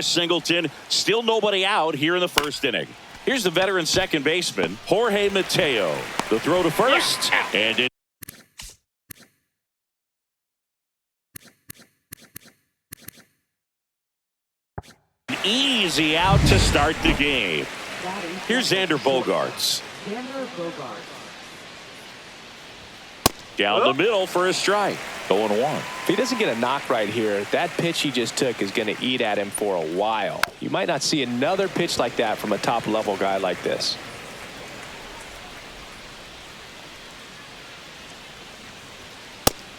Singleton, still nobody out here in the first inning. Here's the veteran second baseman, Jorge Mateo. The throw to first, and it easy out to start the game. Here's Xander Bogaerts. Down the middle for a strike. 0-1. If he doesn't get a knock right here, that pitch he just took is going to eat at him for a while. You might not see another pitch like that from a top-level guy like this.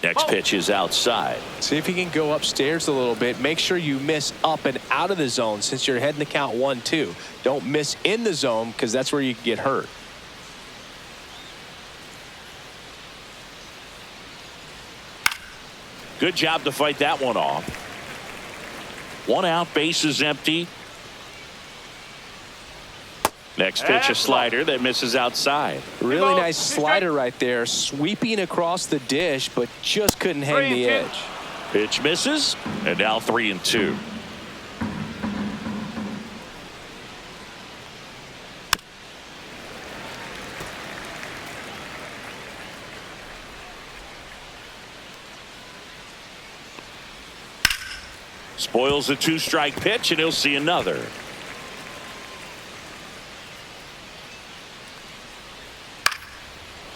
Next pitch is outside. See if he can go upstairs a little bit. Make sure you miss up and out of the zone since you're heading to count 1-2. Don't miss in the zone because that's where you can get hurt. Good job to fight that one off. One out, base is empty. Next pitch, a slider that misses outside. Really nice slider right there, sweeping across the dish, but just couldn't hang the edge. Pitch misses, and now 3-2. Spoils a two-strike pitch, and he'll see another.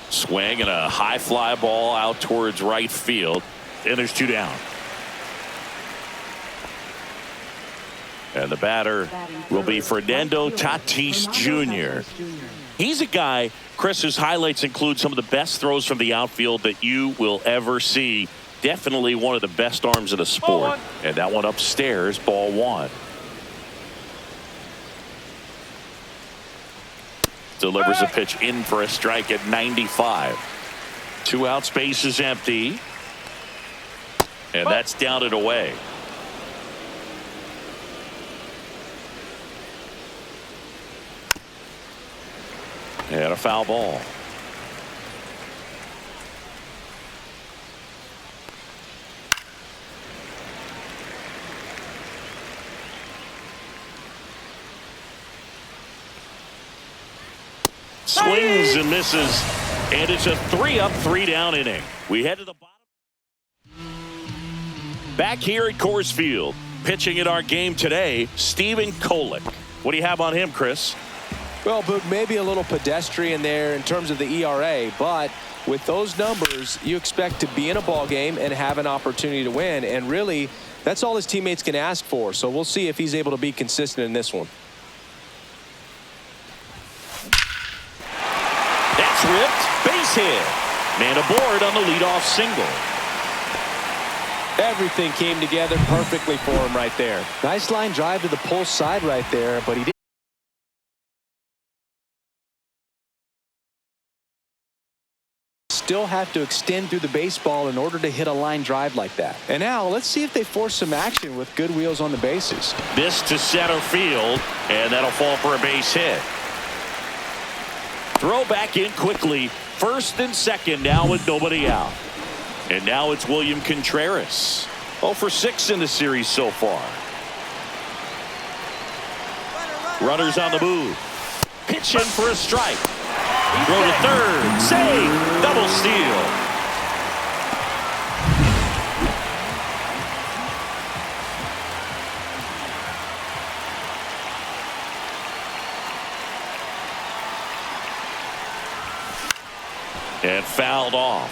Swing and a high fly ball out towards right field, and there's two down. And the batter will be Fernando Tatis Jr. He's a guy, Chris, whose highlights include some of the best throws from the outfield that you will ever see. Definitely one of the best arms of the sport. And that one upstairs, ball one. Delivers a pitch in for a strike at 95. Two outs, base is empty. And that's down and away. And a foul ball. Swings and misses, and it's a 3-up, 3-down inning. We head to the bottom. Back here at Coors Field, pitching in our game today, Stephen Kolek. What do you have on him, Chris? Well, Boog, maybe a little pedestrian there in terms of the ERA, but with those numbers, you expect to be in a ball game and have an opportunity to win, and really, that's all his teammates can ask for. So we'll see if he's able to be consistent in this one. Ripped, base hit. Man aboard on the leadoff single. Everything came together perfectly for him right there. Nice line drive to the pull side right there, but he didn't. Still have to extend through the baseball in order to hit a line drive like that. And now let's see if they force some action with good wheels on the bases. This to center field, and that'll fall for a base hit. Throw back in quickly. First and second now with nobody out. And now it's William Contreras. 0 for 6 in the series so far. Runners on the move. Pitch in for a strike. Throw to third. Save. Double steal. And fouled off.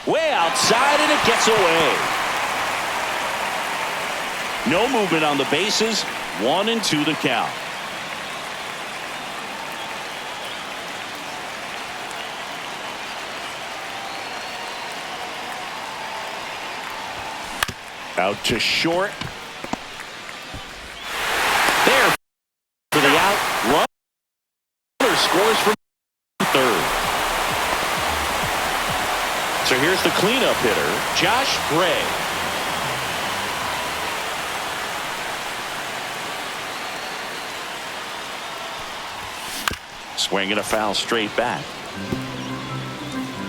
Way outside, and it gets away. No movement on the bases. 1-2 the count. Out to short. There for the out. Runner scores from third. So here's the cleanup hitter, Josh Gray. Swing and a foul straight back.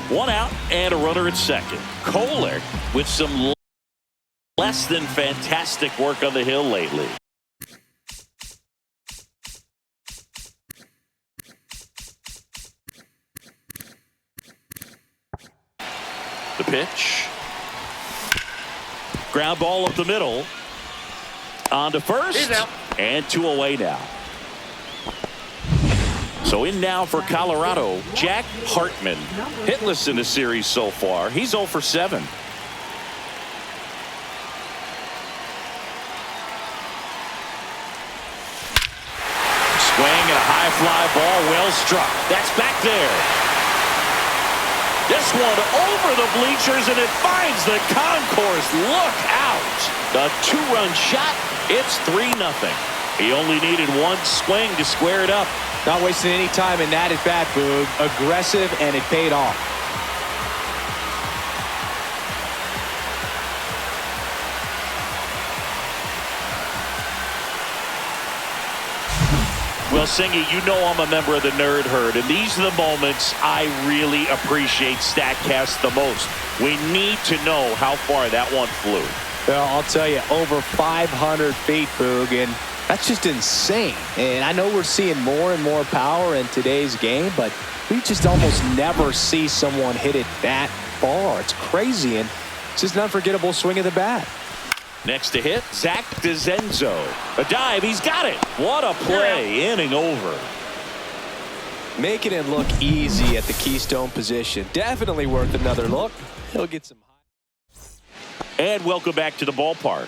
One out and a runner at second. Kohler with some less than fantastic work on the hill lately. The pitch. Ground ball up the middle. On to first. And 2 away now. So in now for Colorado, Jack Hartman. Hitless in the series so far. He's 0 for 7. Swing and a high fly ball, well struck. That's back there. This one over the bleachers, and it finds the concourse. Look out. The 2-run shot. It's 3-0. He only needed one swing to square it up. Not wasting any time in that at bat, Boog. Aggressive, and it paid off. Well, Singy, you know I'm a member of the Nerd Herd, and these are the moments I really appreciate StatCast the most. We need to know how far that one flew. Well, I'll tell you, over 500 feet, Boog, and that's just insane. And I know we're seeing more and more power in today's game, but we just almost never see someone hit it that far. It's crazy, and it's just an unforgettable swing of the bat. Next to hit, Zach DeZenzo. A dive, he's got it. What a play, inning over. Making it look easy at the keystone position. Definitely worth another look. He'll get some. And welcome back to the ballpark.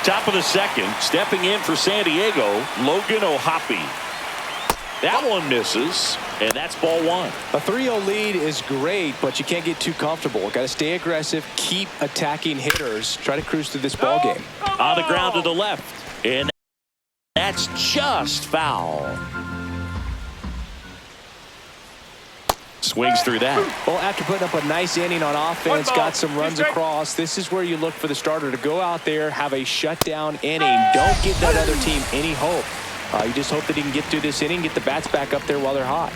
Top of the second, stepping in for San Diego, Logan O'Hoppe. That one misses, and that's ball one. A 3-0 lead is great, but you can't get too comfortable. Got to stay aggressive, keep attacking hitters, try to cruise through this ball game. On the ground to the left, and that's just foul. Swings through that. Well, after putting up a nice inning on offense, got some runs across, this is where you look for the starter to go out there, have a shutdown inning. Don't give that other team any hope. You just hope that he can get through this inning, get the bats back up there while they're hot.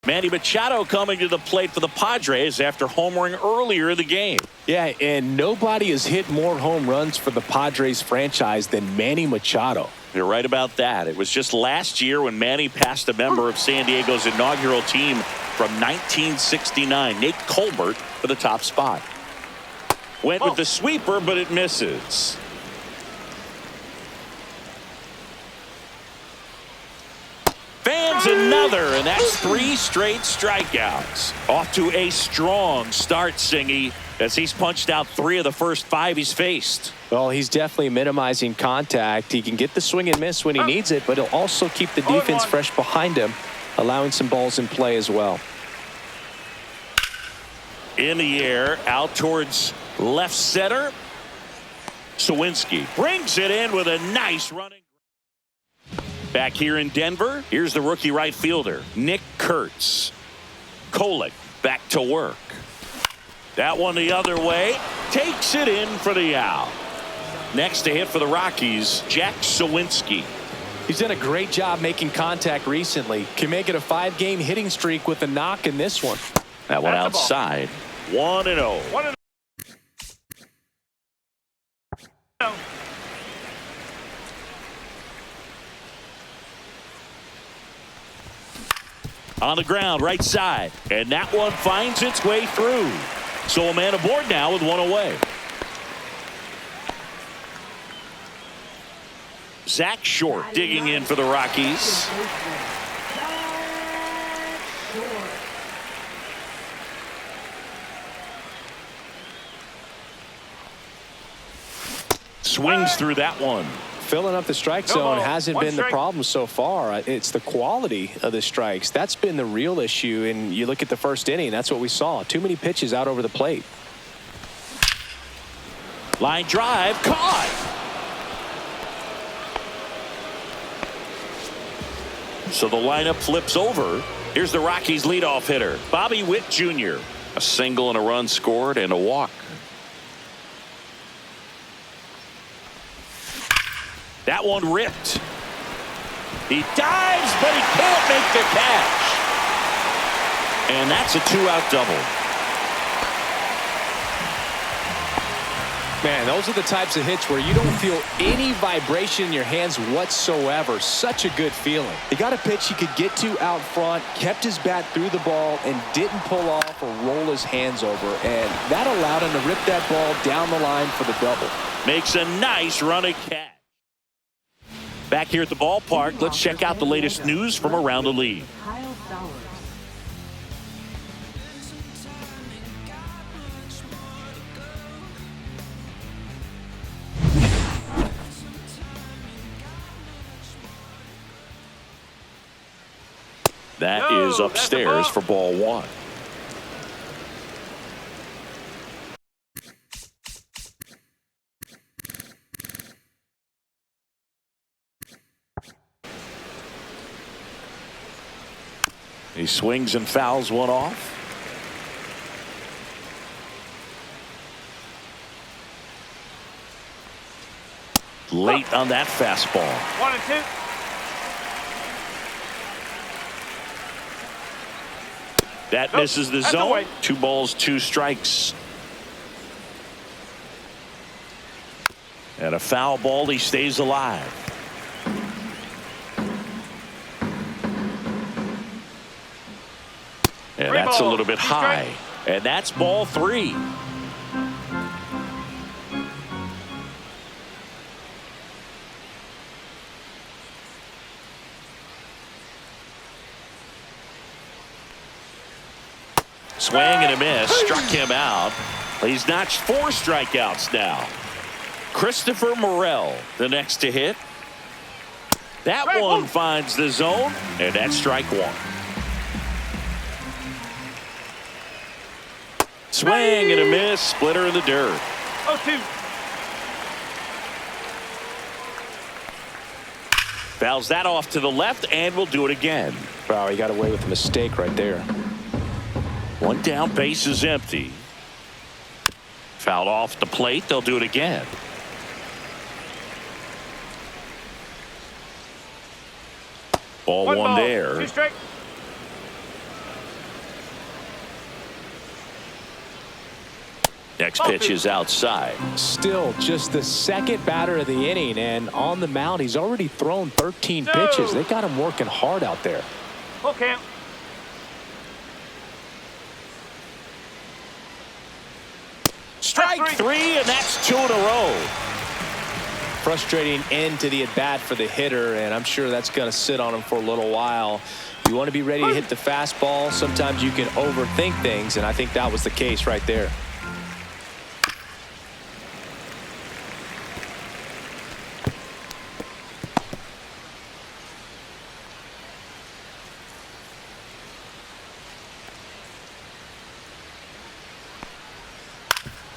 Manny Machado coming to the plate for the Padres after homering earlier in the game. Yeah, and nobody has hit more home runs for the Padres franchise than Manny Machado. You're right about that. It was just last year when Manny passed a member of San Diego's inaugural team from 1969, Nate Colbert, for the top spot. Went with the sweeper, but it misses. Fans another, and that's 3 straight strikeouts. Off to a strong start, Singy, as he's punched out 3 of the first 5 he's faced. Well, he's definitely minimizing contact. He can get the swing and miss when he needs it, but he'll also keep the defense fresh behind him, allowing some balls in play as well. In the air, out towards left center. Sawinski brings it in with a nice running. Back here in Denver, here's the rookie right fielder, Nick Kurtz. Kolek back to work. That one the other way, takes it in for the out. Next to hit for the Rockies, Jack Sawinski. He's done a great job making contact recently. Can make it a 5-game hitting streak with a knock in this one. That one outside. 1-0. 1-0. On the ground, right side. And that one finds its way through. So a man aboard now with one away. Zach Short digging in for the Rockies. Swings through that one. Filling up the strike zone hasn't been the problem so far. It's the quality of the strikes. That's been the real issue. And you look at the first inning, that's what we saw. Too many pitches out over the plate. Line drive, caught. So the lineup flips over. Here's the Rockies leadoff hitter, Bobby Witt Jr. A single and a run scored and a walk. That one ripped. He dives, but he can't make the catch. And that's a 2-out double. Man, those are the types of hits where you don't feel any vibration in your hands whatsoever. Such a good feeling. He got a pitch he could get to out front, kept his bat through the ball, and didn't pull off or roll his hands over. And that allowed him to rip that ball down the line for the double. Makes a nice running catch. Back here at the ballpark, let's check out the latest news from around the league. That is upstairs for ball one. He swings and fouls one off. Late on that fastball. 1-2. That misses the zone. 2 balls, 2 strikes. And a foul ball. He stays alive. And that's a little bit high. And that's ball 3. Swing and a miss. Struck him out. He's notched 4 strikeouts now. Christopher Morel, the next to hit. That one finds the zone, and that's strike 1. Swing and a miss. Splitter in the dirt. 0-2. Fouls that off to the left, and we'll do it again. Wow, he got away with a mistake right there. 1 down, base is empty. Fouled off the plate. They'll do it again. Ball 1 there. 2 strike. Next pitch is outside. Still just the second batter of the inning, and on the mound he's already thrown 13 pitches. They got him working hard out there. Okay. Strike 3, and that's 2 in a row. Frustrating end to the at-bat for the hitter, and I'm sure that's going to sit on him for a little while. You want to be ready to hit the fastball. Sometimes you can overthink things, and I think that was the case right there.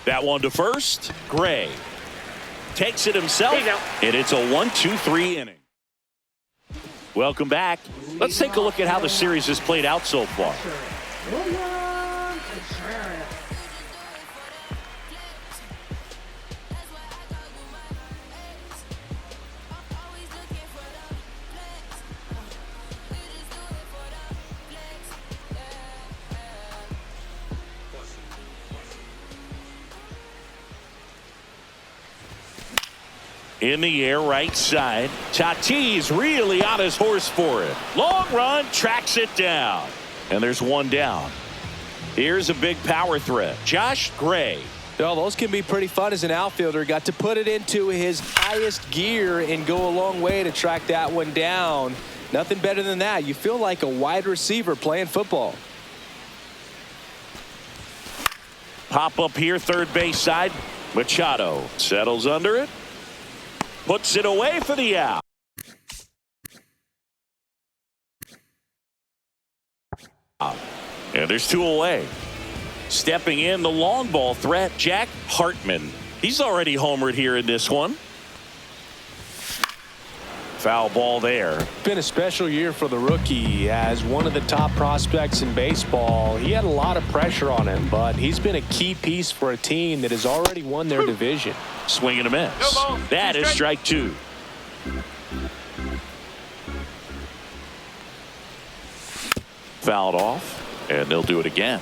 That one to first. Gray takes it himself, and it's a 1-2-3 inning. Welcome back. Let's take a look at how the series has played out so far. In the air, right side. Tatis really on his horse for it. Long run, tracks it down. And there's one down. Here's a big power threat. Josh Gray. Well, those can be pretty fun as an outfielder. Got to put it into his highest gear and go a long way to track that one down. Nothing better than that. You feel like a wide receiver playing football. Pop up here, third base side. Machado settles under it. Puts it away for the out. And there's two away. Stepping in, the long ball threat, Jack Hartman. He's already homered here in this one. Foul ball there. Been a special year for the rookie as one of the top prospects in baseball. He had a lot of pressure on him, but he's been a key piece for a team that has already won their division. Swing and a miss. That is strike two. Fouled off, and they'll do it again.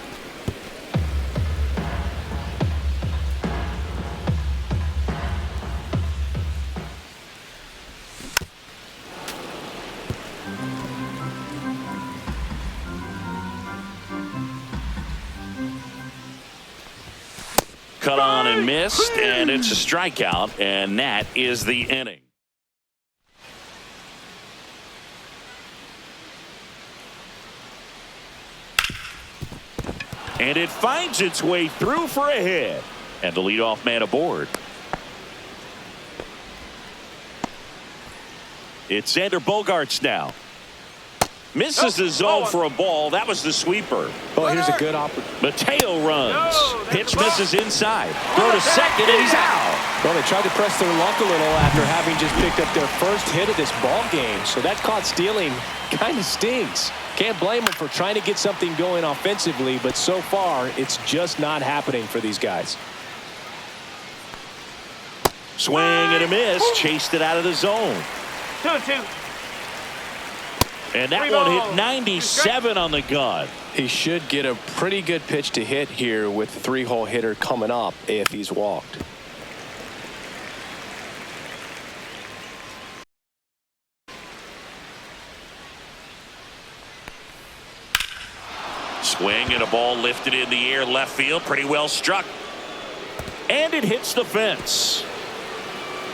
Cut on and missed, and it's a strikeout, and that is the inning. And it finds its way through for a hit, and the leadoff man aboard. It's Xander Bogaerts now. Misses the zone for a ball. That was the sweeper. Oh, here's a good opportunity. Mateo runs. Pitch misses inside. Throw to second, and he's out. Well, they tried to press their luck a little after having just picked up their first hit of this ball game. So that caught stealing kind of stings. Can't blame them for trying to get something going offensively, but so far it's just not happening for these guys. Swing and a miss. Chased it out of the zone. 2-2. And that one hit 97 on the gun. He should get a pretty good pitch to hit here with the three-hole hitter coming up if he's walked. Swing and a ball lifted in the air left field. Pretty well struck. And it hits the fence.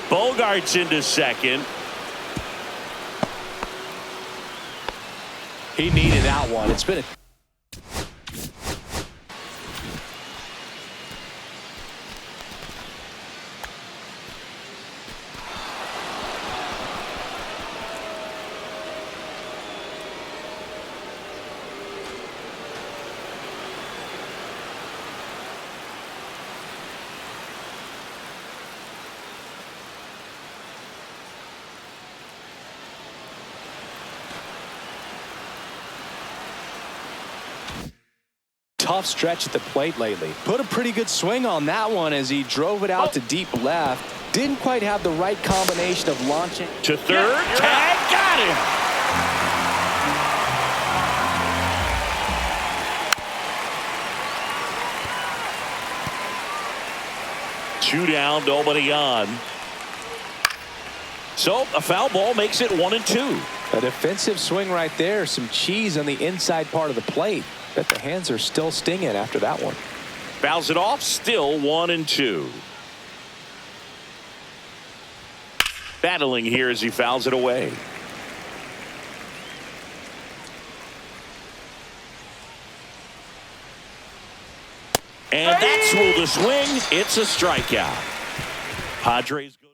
Bogaerts into second. He needed that one. It's been a tough stretch at the plate lately. Put a pretty good swing on that one as he drove it out to deep left. Didn't quite have the right combination of launching. To third. Tag. Got him. Two down, nobody on. So a foul ball makes it 1-2. A defensive swing right there. Some cheese on the inside part of the plate. Bet the hands are still stinging after that one. Fouls it off. Still 1-2. Battling here as he fouls it away. And that's ruled a swing. It's a strikeout. Padres go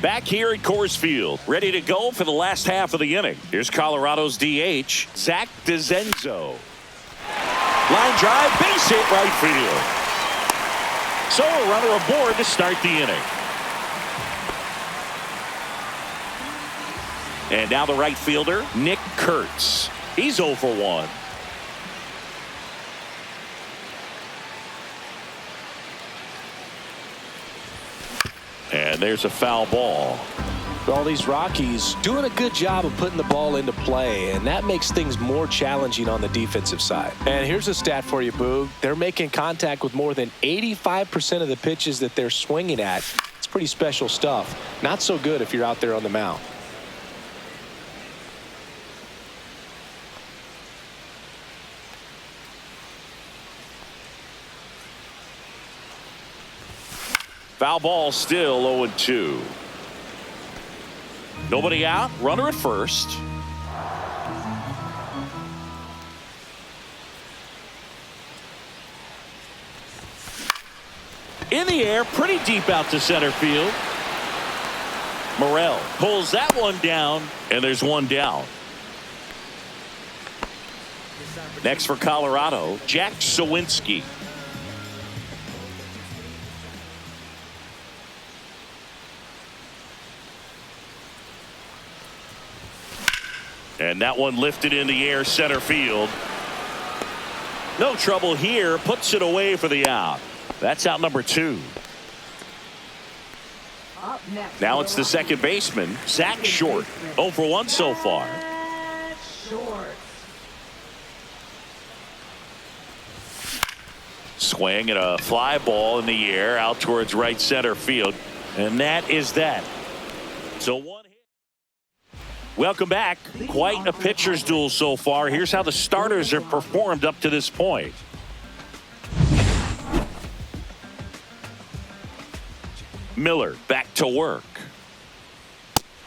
back here at Coors Field, ready to go for the last half of the inning. Here's Colorado's DH, Zach DeZenzo. Line drive, base hit right field. So a runner aboard to start the inning. And now the right fielder, Nick Kurtz. He's 0 for 1. And there's a foul ball. All these Rockies doing a good job of putting the ball into play, and that makes things more challenging on the defensive side. And here's a stat for you, Boog. They're making contact with more than 85% of the pitches that they're swinging at. It's pretty special stuff. Not so good if you're out there on the mound. Foul ball, still 0-2. Nobody out, runner at first. In the air, pretty deep out to center field. Morel pulls that one down, and there's one down. Next for Colorado, Jack Sawinski. And that one lifted in the air, center field. No trouble here, puts it away for the out. That's out number 2. Now it's the second baseman, Zach Short. 0 for 1 so far. Swing and a fly ball in the air out towards right center field. And that is that. So one hit. Welcome back. Quite a pitcher's duel so far. Here's how the starters have performed up to this point. Miller back to work.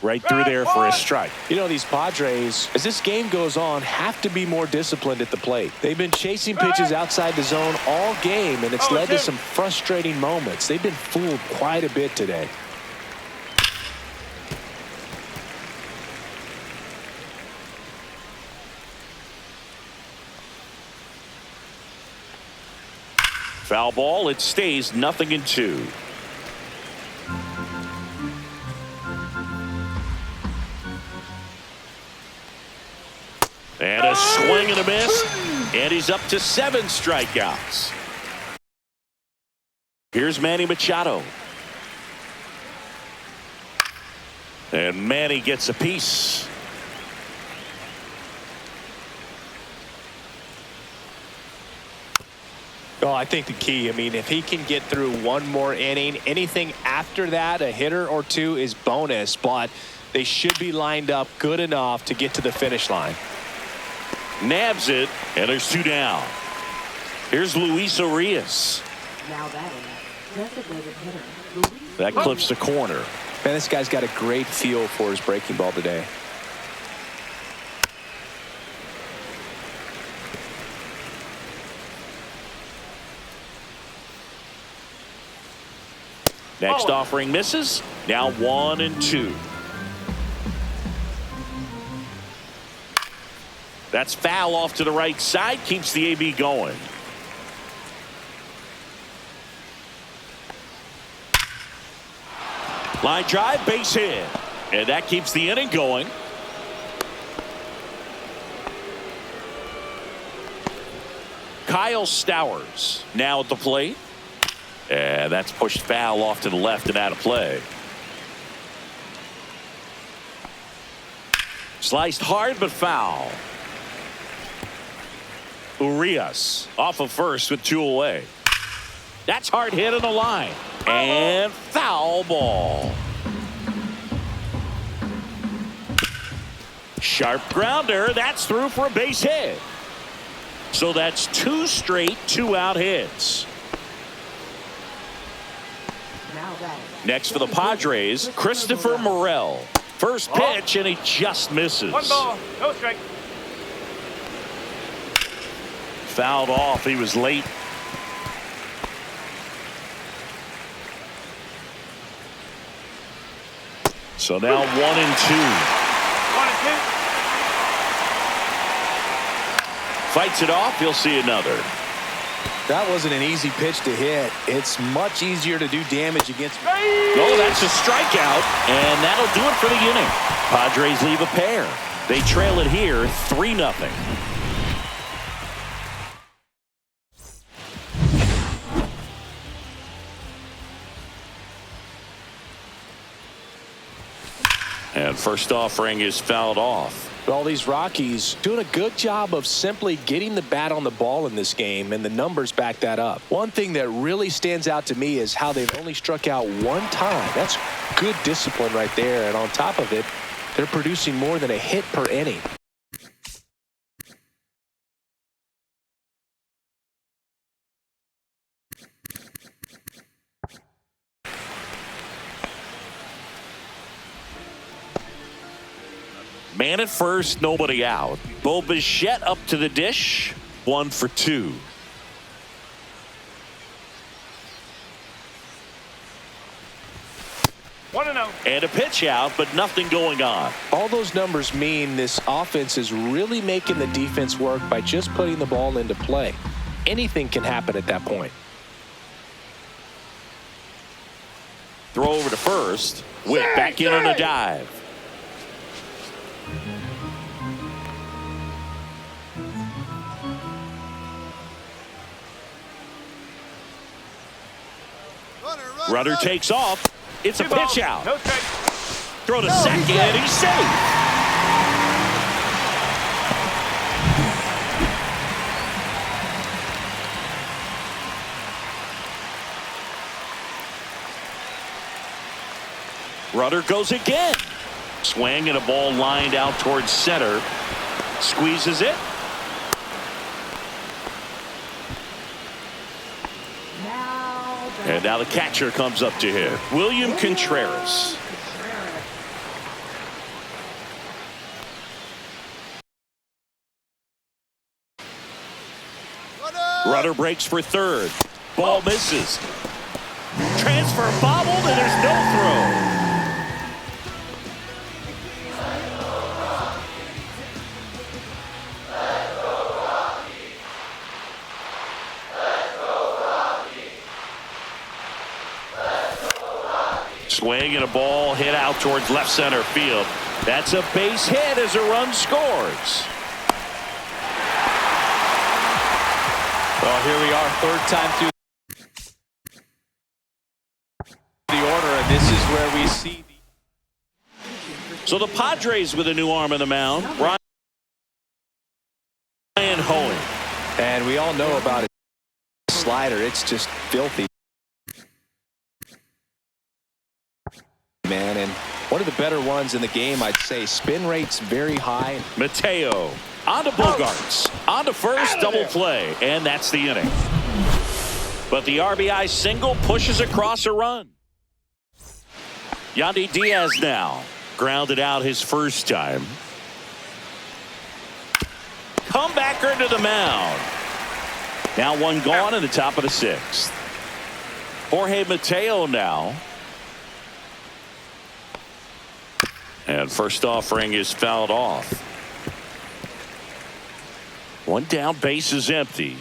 Right through there for a strike. You know, these Padres, as this game goes on, have to be more disciplined at the plate. They've been chasing pitches outside the zone all game, and it's led to some frustrating moments. They've been fooled quite a bit today. Foul ball, it stays 0-2. And a swing and a miss, and he's up to 7 strikeouts. Here's Manny Machado. And Manny gets a piece. Oh, I think the key, I mean, if he can get through one more inning, anything after that, a hitter or two is bonus, but they should be lined up good enough to get to the finish line. Nabs it, and there's 2 down. Here's Luis Urias. Now batting, designated hitter. That clips the corner. Man, this guy's got a great feel for his breaking ball today. Next offering misses. Now 1-2. That's foul off to the right side. Keeps the AB going. Line drive, base hit. And that keeps the inning going. Kyle Stowers now at the plate. And that's pushed foul off to the left and out of play. Sliced hard but foul. Urias off of first with 2 away. That's hard hit on the line. And foul ball. Sharp grounder. That's through for a base hit. So that's 2 straight 2-out hits. Next for the Padres, Christopher Morel. First pitch, and he just misses. 1 ball, no strike. Fouled off. He was late. So now 1-2. 1-2. Fights it off. He'll see another. That wasn't an easy pitch to hit. It's much easier to do damage against. No, that's a strikeout, and that'll do it for the inning. Padres leave a pair. They trail it here 3-0. And first offering is fouled off. Well, these Rockies doing a good job of simply getting the bat on the ball in this game, and the numbers back that up. One thing that really stands out to me is how they've only struck out one time. That's good discipline right there, and on top of it, they're producing more than a hit per inning. Man at first, nobody out. Bo Bichette up to the dish, 1 for 2. And a pitch out, but nothing going on. All those numbers mean this offense is really making the defense work by just putting the ball into play. Anything can happen at that point. Throw over to first. Witt back in on a dive. Runner takes off. It's a pitch out. Throw to second. He's safe. Runner goes again. Swing and a ball lined out towards center. Squeezes it. And now the catcher comes up to him. William Contreras. Runner breaks for third. Ball misses. Transfer bobbled, and there's no throw. Swing and a ball hit out towards left center field. That's a base hit as a run scores. Well, here we are, third time through the order, and this is where we see So the Padres with a new arm in the mound. Ryan Hoeing. And we all know about his slider. It's just filthy, man, and one of the better ones in the game, I'd say. Spin rate's very high. Mateo on to Bogarts. On to first, double play, and that's the inning. But the RBI single pushes across a run. Yandy Diaz now grounded out his first time. Comebacker to the mound. Now one gone in the top of the sixth. Jorge Mateo now. And first offering is fouled off. One down, base is empty.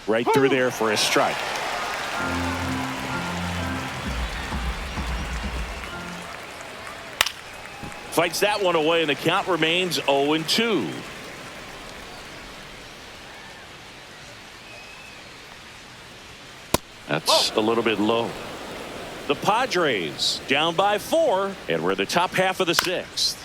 Right through there for a strike. Fights that one away, and the count remains 0-2. That's a little bit low. The Padres down by 4, and we're in the top half of the sixth.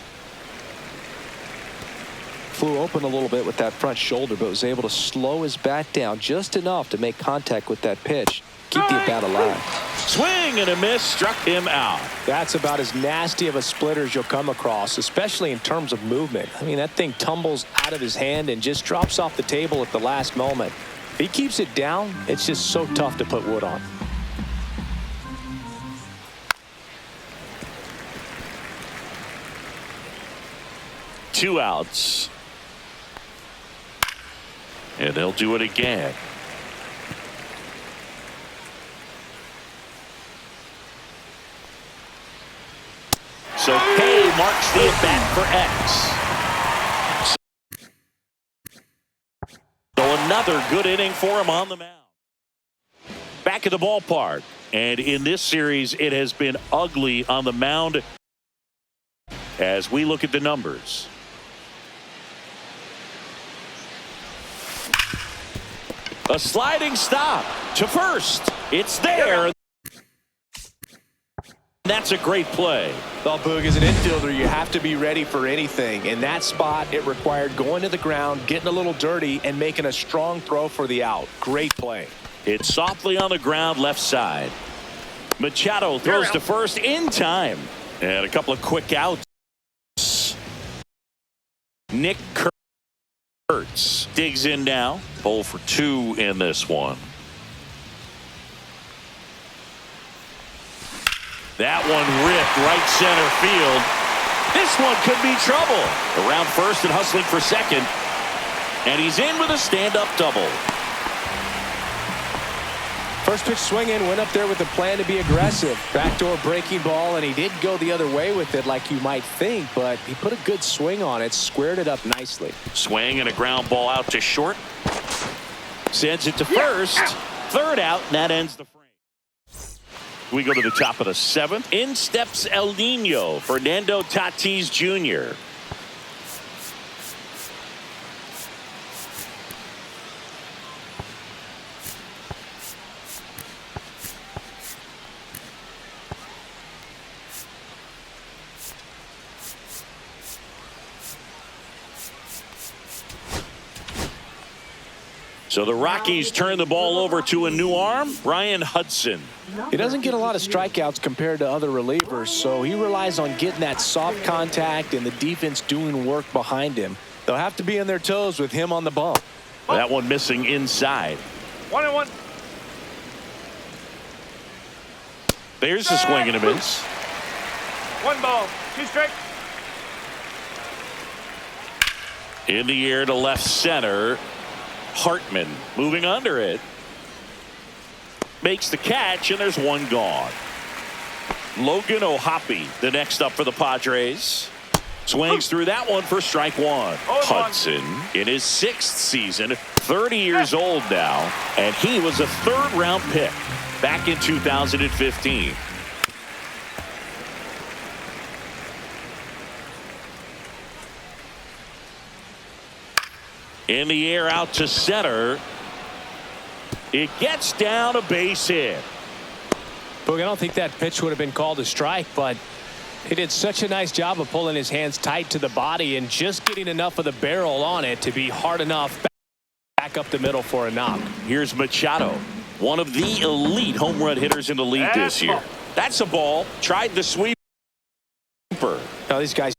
Flew open a little bit with that front shoulder, but was able to slow his bat down just enough to make contact with that pitch. Keep the bat alive. Swing and a miss, struck him out. That's about as nasty of a splitter as you'll come across, especially in terms of movement. I mean, that thing tumbles out of his hand and just drops off the table at the last moment. If he keeps it down, it's just so tough to put wood on. Two outs. And they'll do it again. So K marks the at-bat for X. So another good inning for him on the mound. Back at the ballpark. And in this series, it has been ugly on the mound as we look at the numbers. A sliding stop to first. It's there. That's a great play. Well, Boog, as an infielder, you have to be ready for anything. In that spot, it required going to the ground, getting a little dirty, and making a strong throw for the out. Great play. It's softly on the ground left side. Machado throws to first in time. And a couple of quick outs. Nick Kurtz digs in now. 0 for 2 in this one. That one ripped right center field. This one could be trouble. Around first and hustling for second. And he's in with a stand-up double. First pitch swinging, went up there with a plan to be aggressive. Backdoor breaking ball, and he did go the other way with it like you might think, but he put a good swing on it, squared it up nicely. Swing and a ground ball out to short. Sends it to first. Third out, and that ends the frame. We go to the top of the 7th. In steps El Nino, Fernando Tatis Jr. So the Rockies turn the ball over to a new arm, Brian Hudson. He doesn't get a lot of strikeouts compared to other relievers, so he relies on getting that soft contact and the defense doing work behind him. They'll have to be on their toes with him on the bump. That one missing inside. 1-1. There's a swing and a miss. 1 ball, 2 strikes. In the air to left center. Hartman moving under it. Makes the catch, and there's one gone. Logan O'Hoppe, the next up for the Padres. Swings through that one for strike 1. Hudson in his 6th season, 30 years old now, and he was a 3rd-round pick back in 2015. In the air out to center. It gets down a base hit. Boog, I don't think that pitch would have been called a strike, but he did such a nice job of pulling his hands tight to the body and just getting enough of the barrel on it to be hard enough back up the middle for a knock. Here's Machado, one of the elite home run hitters in the league this year. That's a ball. Tried the sweeper. Now these guys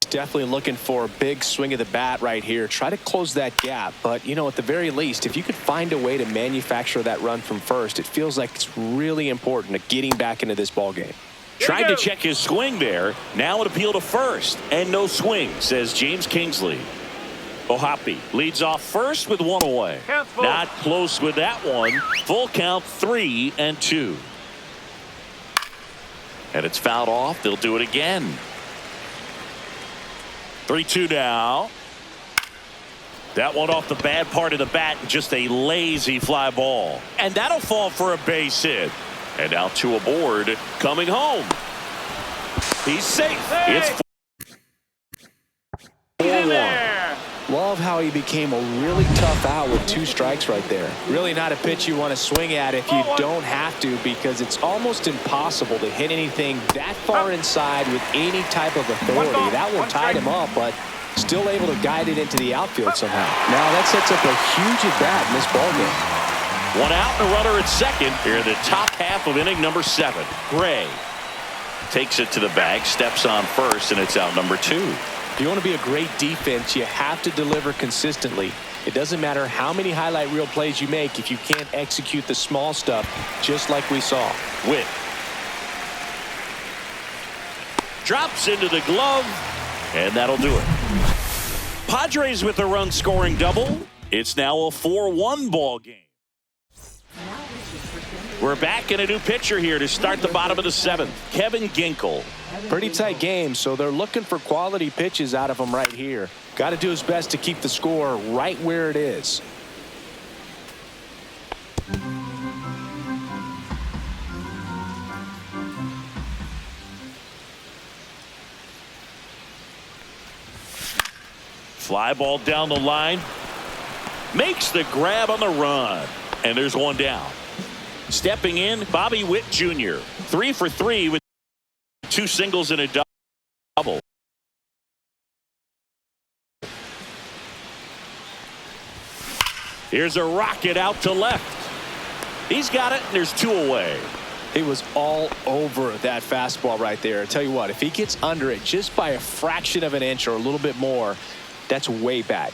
definitely looking for a big swing of the bat right here. Try to close that gap, but you know, at the very least, if you could find a way to manufacture that run from first, it feels like it's really important to getting back into this ball game. Tried to check his swing there. Now an appeal to first, and no swing, says James Kingsley. O'Hoppe leads off first with 1 away. Not close with that one. Full count, 3-2. And it's fouled off. They'll do it again. 3-2 now. That one off the bad part of the bat, just a lazy fly ball. And that'll fall for a base hit. And now 2 aboard, coming home. He's safe. It's 4-1. Love how he became a really tough out with 2 strikes right there. Really not a pitch you want to swing at if you don't have to, because it's almost impossible to hit anything that far inside with any type of authority. That one tied him up, but still able to guide it into the outfield somehow. Now that sets up a huge at-bat in this ballgame. 1 out and a runner at second here in the top half of inning number 7. Gray takes it to the bag, steps on first, and it's out number 2. If you want to be a great defense, you have to deliver consistently. It doesn't matter how many highlight reel plays you make if you can't execute the small stuff, just like we saw. Witt drops into the glove, and that'll do it. Padres with a run-scoring double. It's now a 4-1 ball game. We're back in a new pitcher here to start the bottom of the 7th. Kevin Ginkel. Pretty tight game, so they're looking for quality pitches out of him right here. Got to do his best to keep the score right where it is. Fly ball down the line. Makes the grab on the run. And there's one down. Stepping in, Bobby Witt Jr. 3 for 3 with 2 singles and a double. Here's a rocket out to left. He's got it, and there's 2 away. He was all over that fastball right there. I tell you what, if he gets under it just by a fraction of an inch or a little bit more, that's way back.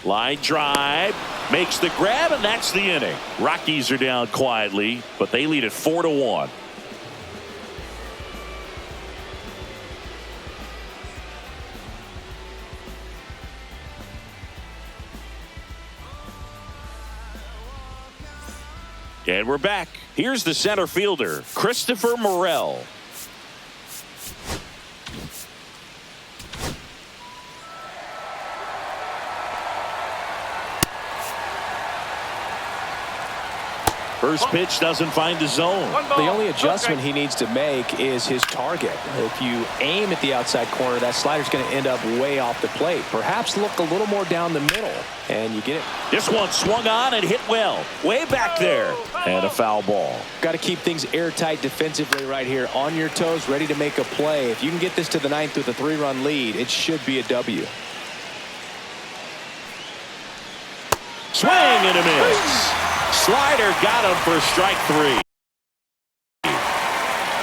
Line drive, makes the grab, and that's the inning. Rockies are down quietly, but they lead at 4-1. And we're back. Here's the center fielder, Christopher Morel. First pitch doesn't find the zone. The only adjustment he needs to make is his target. If you aim at the outside corner, that slider's going to end up way off the plate. Perhaps look a little more down the middle, and you get it. This one swung on and hit well. Way back there. And a foul ball. Got to keep things airtight defensively right here. On your toes, ready to make a play. If you can get this to the 9th with a 3-run lead, it should be a W. Swing and a miss. Slider got him for strike 3.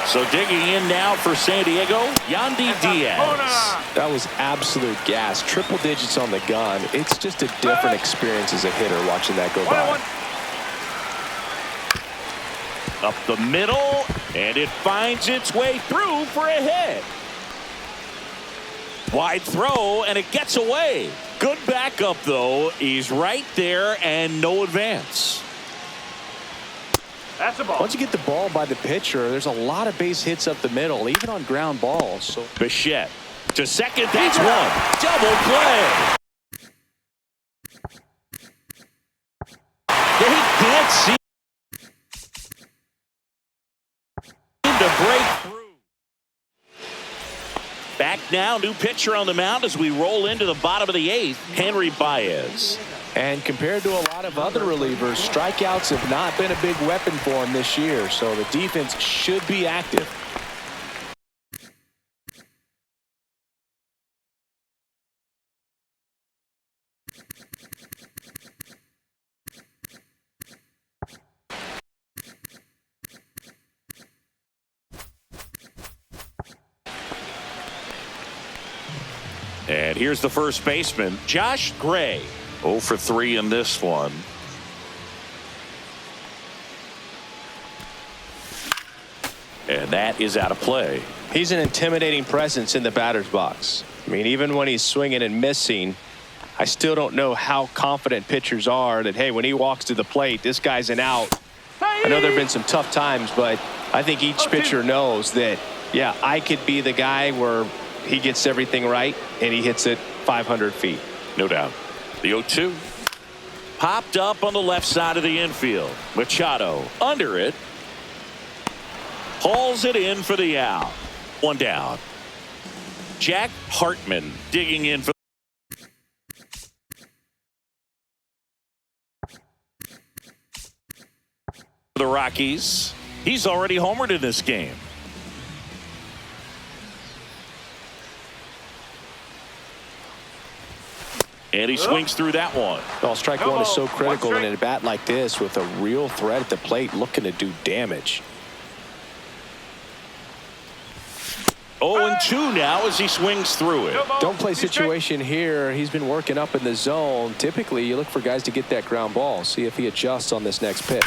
So digging in now for San Diego, Yandy Diaz. That was absolute gas. Triple digits on the gun. It's just a different experience as a hitter watching that go by. Up the middle, and it finds its way through for a hit. Wide throw, and it gets away. Good backup, though. He's right there, and no advance. That's a ball. Once you get the ball by the pitcher, there's a lot of base hits up the middle, even on ground balls. So Bichette to second. That's one. Double play. They can't seem to break through. Back now, new pitcher on the mound as we roll into the bottom of the 8th, Henry Baez. And compared to a lot of other relievers, strikeouts have not been a big weapon for him this year, so the defense should be active. And here's the first baseman, Josh Gray. 0 for 3 in this one. And that is out of play. He's an intimidating presence in the batter's box. I mean, even when he's swinging and missing, I still don't know how confident pitchers are that, hey, when he walks to the plate, this guy's an out. I know there have been some tough times, but I think each pitcher knows that, yeah, I could be the guy where he gets everything right and he hits it 500 feet. No doubt. The 0-2. Popped up on the left side of the infield. Machado under it. Hauls it in for the out. One down. Jack Hartman digging in for the Rockies. He's already homered in this game. And he swings through that one. Well, strike one is so critical in a bat like this with a real threat at the plate looking to do damage. 0-2 now as he swings through it. Don't play situation here. He's been working up in the zone. Typically, you look for guys to get that ground ball. See if he adjusts on this next pitch.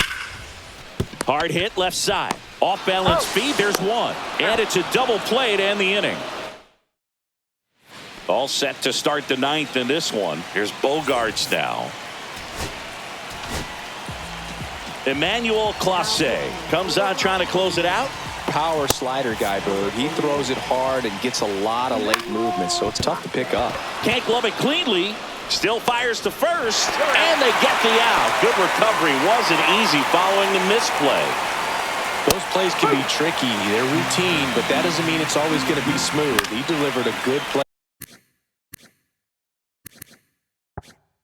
Hard hit left side. Off balance feed. There's one. And it's a double play to end the inning. All set to start the 9th in this one. Here's Bogarts now. Emmanuel Clase comes on trying to close it out. Power slider guy, Bird. He throws it hard and gets a lot of late movement, so it's tough to pick up. Can't glove it cleanly. Still fires to first, and they get the out. Good recovery. Wasn't easy following the misplay. Those plays can be tricky. They're routine, but that doesn't mean it's always going to be smooth. He delivered a good play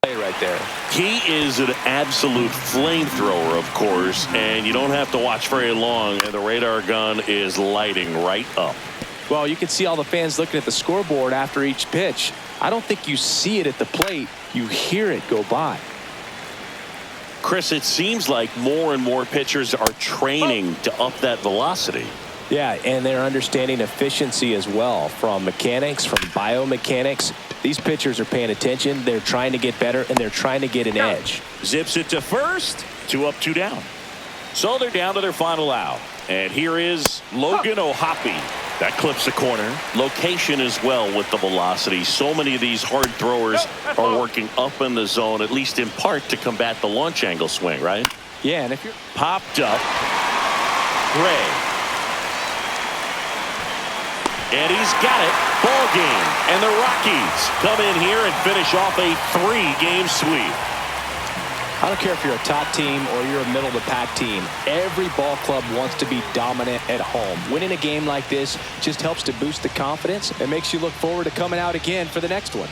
right there. He is an absolute flamethrower, of course, and you don't have to watch very long, and the radar gun is lighting right up. Well, you can see all the fans looking at the scoreboard after each pitch. I don't think you see it at the plate. You hear it go by. Chris, it seems like more and more pitchers are training to up that velocity. Yeah, and they're understanding efficiency as well, from mechanics, from biomechanics. These pitchers are paying attention. They're trying to get better, and they're trying to get an edge. Zips it to first. 2 up, 2 down. So they're down to their final out. And here is Logan O'Hoppe. That clips the corner. Location as well with the velocity. So many of these hard throwers are working up in the zone, at least in part, to combat the launch angle swing, right? Yeah, and if you're Popped up. Gray. And he's got it. Ball game. And the Rockies come in here and finish off a 3-game sweep. I don't care if you're a top team or you're a middle-of-the-pack team. Every ball club wants to be dominant at home. Winning a game like this just helps to boost the confidence and makes you look forward to coming out again for the next one.